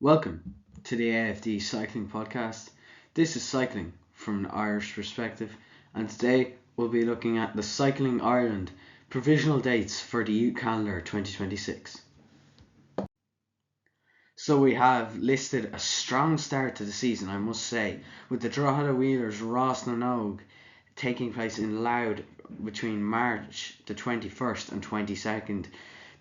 Welcome to the AFD Cycling Podcast. This is cycling from an Irish perspective, and today we'll be looking at the Cycling Ireland provisional dates for the Youth Calendar 2026. So we have listed a strong start to the season, I must say, with the Drogheda Wheelers Ross na Nog taking place in Louth between March the 21st and 22nd.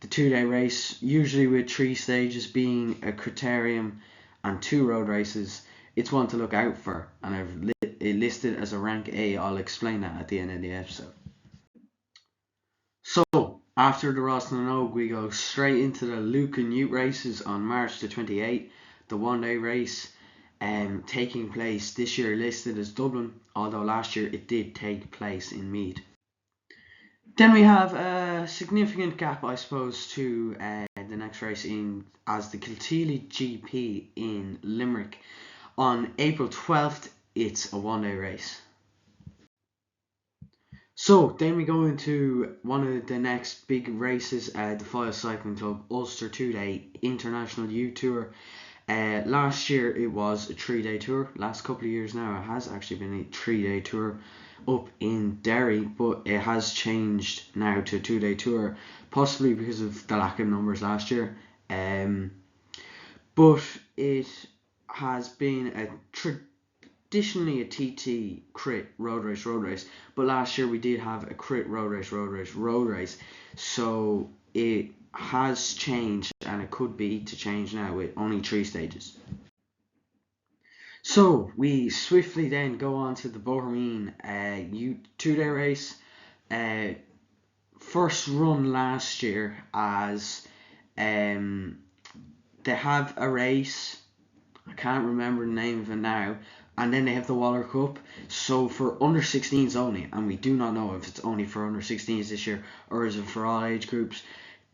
The 2-day race, usually with 3 stages being a criterium and 2 road races, it's one to look out for, and I've it listed as a rank A. I'll explain that at the end of the episode. So, after the Ross na Nog, we go straight into the Lucan Youth races on March the 28th, the 1-day race taking place this year listed as Dublin, although last year it did take place in Meath. Then we have a significant gap, I suppose, to the next race as the Kilteely GP in Limerick. On April 12th, it's a 1-day race. So then we go into one of the next big races, the Foyle Cycling Club Ulster 2-day International Youth Tour. Last year it was a 3-day tour. Last couple of years now it has actually been a 3-day tour up in Derry, but it has changed now to a 2-day tour, possibly because of the lack of numbers last year. But it has been traditionally a TT crit road race, but last year we did have a crit road race, so it has changed, and it could be to change now with only 3 stages. So we swiftly then go on to the Bohermeen 2-day race. First run last year as they have a race, I can't remember the name of it now, and then they have the Waller Cup. So for under 16s only, and we do not know if it's only for under 16s this year or is it for all age groups,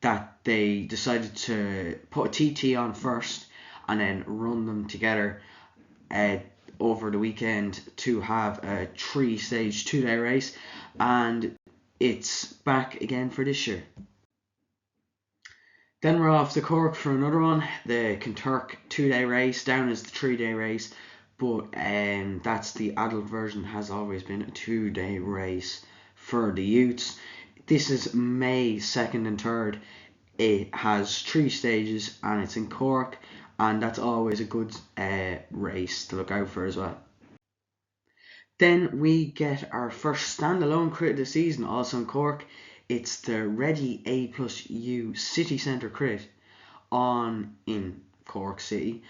that they decided to put a TT on first and then run them together over the weekend to have a 3-stage 2-day race, and it's back again for this year. Then we're off to Cork for another one, the Kinturk 2-day race, down as the 3-day race, but that's the adult version, has always been a 2-day race for the youths. This is May 2nd and 3rd. It has 3 stages and it's in Cork, and that's always a good race to look out for as well. Then we get our first standalone crit of the season, also in Cork. It's the Ready A+U City Centre crit in Cork City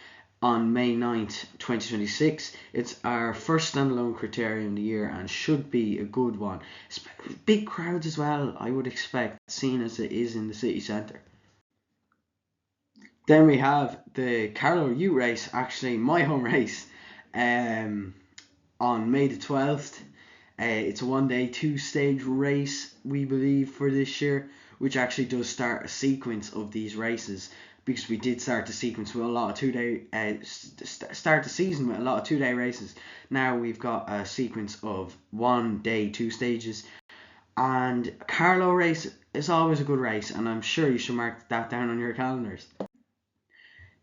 on May 9th, 2026. It's our first standalone criterium of the year and should be a good one. Big crowds as well, I would expect, seeing as it is in the city centre. Then we have the Carlow Youth race, actually my home race, on May the 12th. It's a 1-day 2-stage race, we believe, for this year, which actually does start a sequence of these races, because we did start the sequence with a lot of 2-day start the season with a lot of 2-day races. Now we've got a sequence of 1-day 2 stages, and Carlow race is always a good race, and I'm sure you should mark that down on your calendars.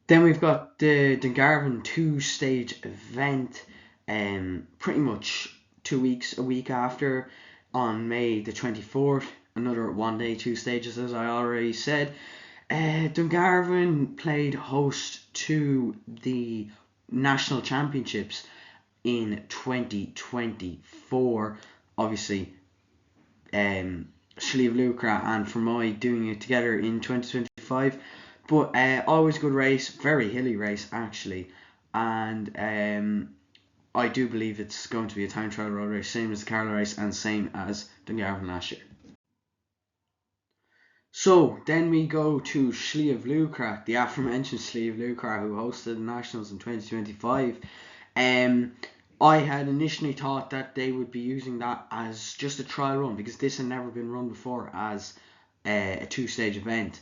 Then we've got the Dungarvan 2-stage event, pretty much 2 weeks, a week after, on May the 24th. Another 1-day 2 stages, as I already said. Dungarvan played host to the National Championships in 2024. Obviously, Sliabh Luachra and Fermoy doing it together in 2025. But always a good race, very hilly race actually, and I do believe it's going to be a time trial road race, same as the Carlow race and same as Dungarvan last year. So then we go to Sliabh Luachra, the aforementioned Sliabh Luachra, who hosted the Nationals in 2025. I had initially thought that they would be using that as just a trial run, because this had never been run before as a 2-stage event.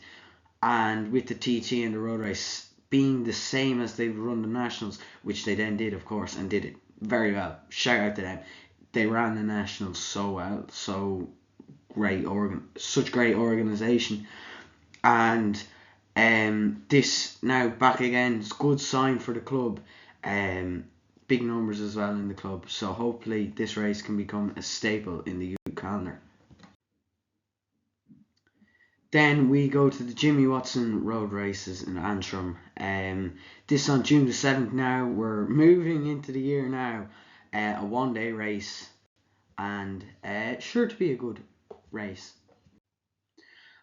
And with the TT and the road race being the same as they've run the Nationals, which they then did, of course, and did it very well. Shout out to them. They ran the Nationals so well, such great organisation. And This now back again, it's a good sign for the club. Big numbers as well in the club, so hopefully this race can become a staple in the youth calendar. Then we go to the Jimmy Watson Road Races in Antrim. This on June the 7th now. We're moving into the year now. A 1 day race, and sure to be a good race.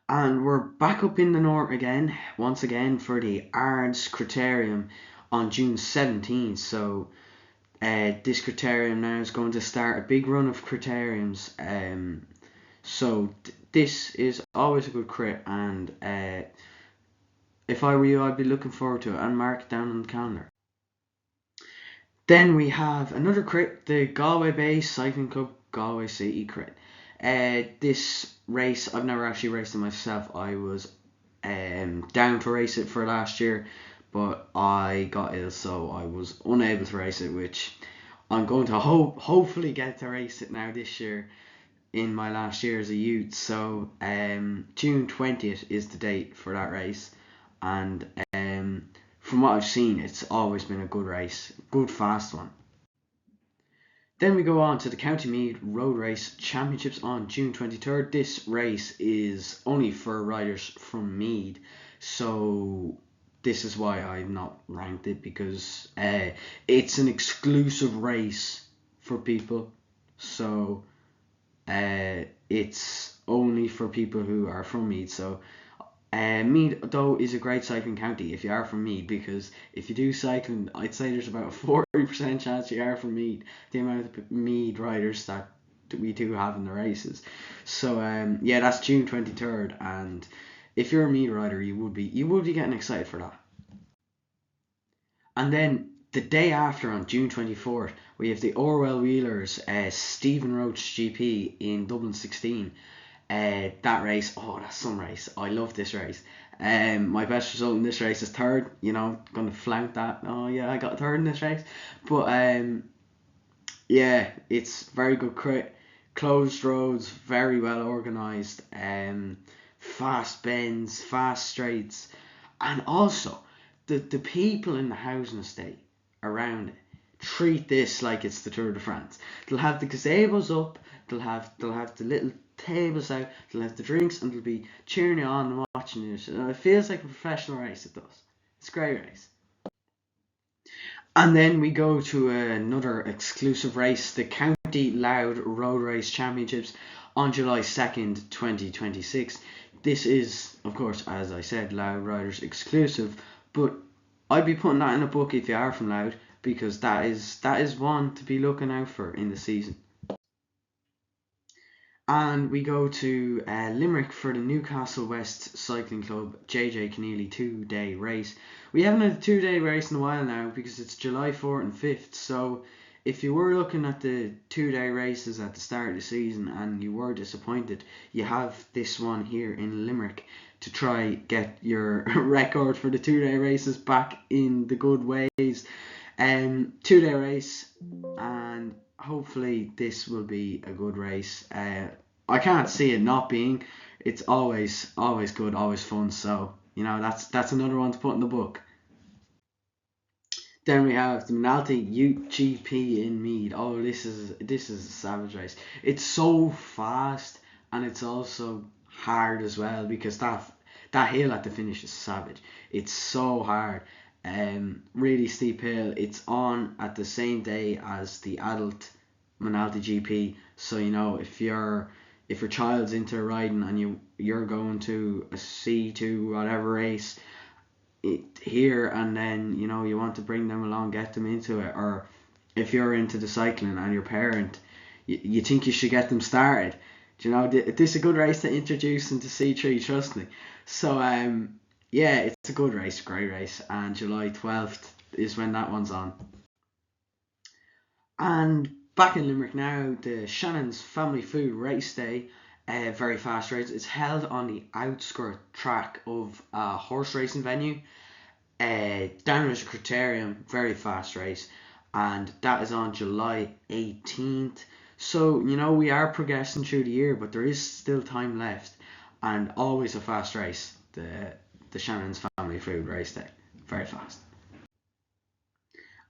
And we're back up in the north again, once again, for the Ards Criterium on June 17th. So this criterium now is going to start a big run of criteriums. So this is always a good crit, and if I were you, I'd be looking forward to it and mark it down on the calendar. Then we have another crit, the Galway Bay Cycling Club Galway City crit. This race, I've never actually raced it myself. I was down to race it for last year, but I got ill, so I was unable to race it, which I'm going to hopefully get to race it now this year in my last year as a youth. So June 20th is the date for that race, and from what I've seen, it's always been a good race, good fast one. Then we go on to the County Meath Road Race Championships on June 23rd. This race is only for riders from Meath, so this is why I've not ranked it, because it's an exclusive race for people. So it's only for people who are from Meath. So Meath, though, is a great cycling county if you are from Meath, because if you do cycling, I'd say there's about a 40% chance you are from Meath, the amount of Meath riders that we do have in the races. So yeah, that's June 23rd, and if you're a Meath rider, you would be getting excited for that. And then the day after, on June 24th, we have the Orwell Wheelers Stephen Roach GP in Dublin 16. That race, oh, that's some race. I love this race. My best result in this race is third. Gonna flout that. Oh yeah, I got third in this race. But yeah, it's very good crit. Closed roads, very well organised. Fast bends, fast straights, and also the people in the housing estate around it treat this like it's the Tour de France. They'll have the gazebos up. They'll have the little tables out. They'll have the drinks, and they'll be cheering you on and watching you. And it feels like a professional race. It does. It's a great race. And then we go to another exclusive race, the County Loud Road Race Championships on July 2nd, 2026. This is, of course, as I said, Loud Riders exclusive, but I'd be putting that in a book if you are from Loud, because that is one to be looking out for in the season. And we go to Limerick for the Newcastle West Cycling Club JJ Keneally 2-day race. We haven't had a 2-day race in a while now, because it's July 4th and 5th. So if you were looking at the 2-day races at the start of the season and you were disappointed, you have this one here in Limerick to try get your record for the 2-day races back in the good ways. 2-day race, and hopefully this will be a good race. I can't see it not being. It's always good, always fun. So that's another one to put in the book. Then we have the Minalty UGP in Meath. Oh, this is a savage race. It's so fast, and it's also hard as well, because that hill at the finish is savage. It's so hard. Really steep hill. It's on at the same day as the adult Minalty GP. So if your child's into riding and you're going to a C2 whatever race here, and then you want to bring them along, get them into it, or if you're into the cycling and your parent, you think you should get them started. This is a good race to introduce them to C3, trust me. So yeah, it's a good race, great race, and July 12th is when that one's on. And back in Limerick now, the Shannon's Family Food Race Day, very fast race. It's held on the outskirt track of a horse racing venue. Downers Criterium, very fast race, and that is on July 18th. So we are progressing through the year, but there is still time left, and always a fast race. the Shannon's Family Food Race Day. Very fast.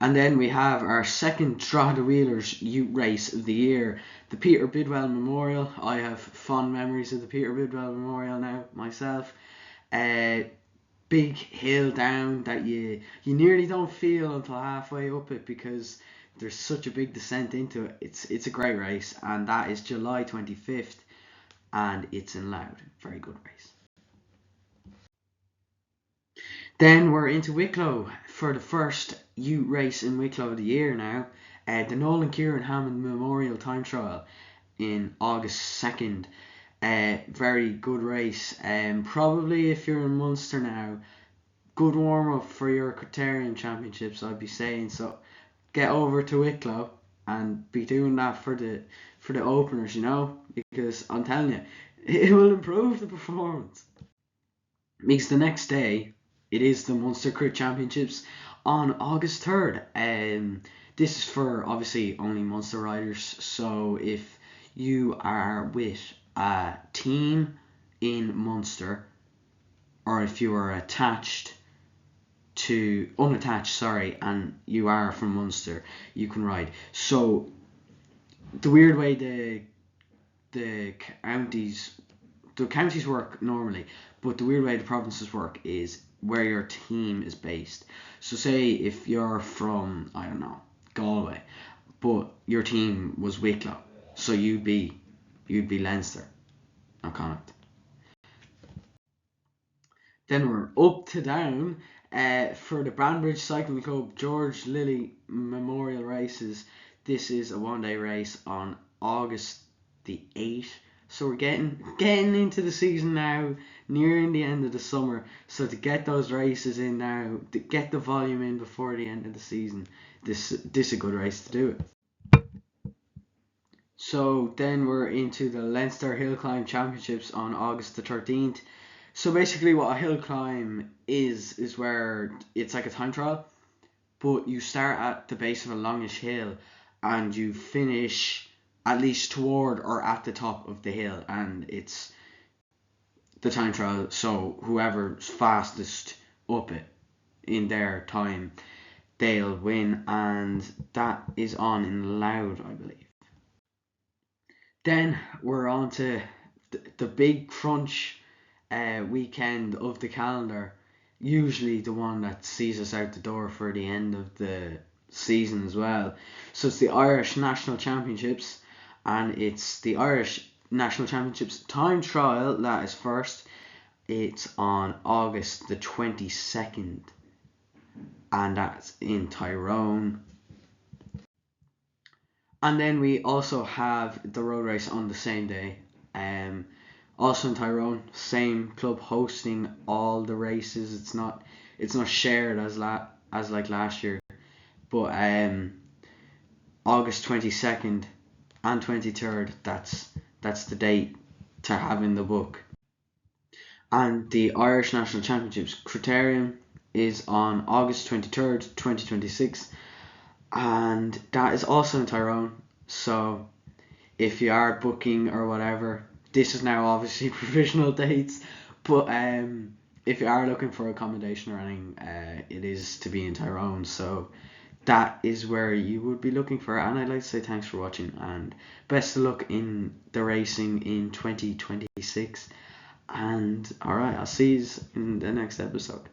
And then we have our second Drogheda Wheelers Ute race of the year, the Peter Bidwell Memorial. I have fond memories of the Peter Bidwell Memorial now myself. Big hill down that you nearly don't feel until halfway up it, because there's such a big descent into it. It's a great race, and that is July 25th, and it's in Louth. Very good race. Then we're into Wicklow for the first Ute race in Wicklow of the year now. The Nolan Kieran Hammond Memorial Time Trial in August 2nd. Very good race. Probably if you're in Munster now, good warm up for your Criterium Championships, I'd be saying. So get over to Wicklow and be doing that for the openers, because I'm telling you, it will improve the performance. Because the next day, it is the Munster Crit Championships on August 3rd. This is for obviously only Munster riders. So if you are with a team in Munster, or if you are unattached, and you are from Munster, you can ride. So the weird way the counties work normally, but the weird way the provinces work is where your team is based. So say if you're from, I don't know, Galway, but your team was Wicklow, so you'd be Leinster or Connacht. Then we're up to down for the Banbridge Cycling Club George Lilly Memorial Races. This is a one-day race on August the 8th. So we're getting into the season now, nearing the end of the summer. So to get those races in now, to get the volume in before the end of the season, this is a good race to do it. So then we're into the Leinster Hill Climb Championships on August the 13th. So basically what a hill climb is where it's like a time trial, but you start at the base of a longish hill and you finish at least toward or at the top of the hill, and it's the time trial, so whoever's fastest up it in their time, they'll win, and that is on in Louth, I believe. Then we're on to the big crunch weekend of the calendar, usually the one that sees us out the door for the end of the season as well. So it's the Irish National Championships, and it's the Irish National Championships time trial that is first. It's on August the 22nd, and that's in Tyrone. And then we also have the road race on the same day, also in Tyrone. Same club hosting all the races. It's not shared as like last year, but August 22nd and 23rd, that's the date to have in the book. And the Irish National Championships Criterium is on August 23rd, 2026, and that is also in Tyrone. So if you are booking or whatever, this is now obviously provisional dates, but if you are looking for accommodation or anything, it is to be in Tyrone. So that is where you would be looking for. And I'd like to say thanks for watching, and best of luck in the racing in 2026. And alright, I'll see you in the next episode.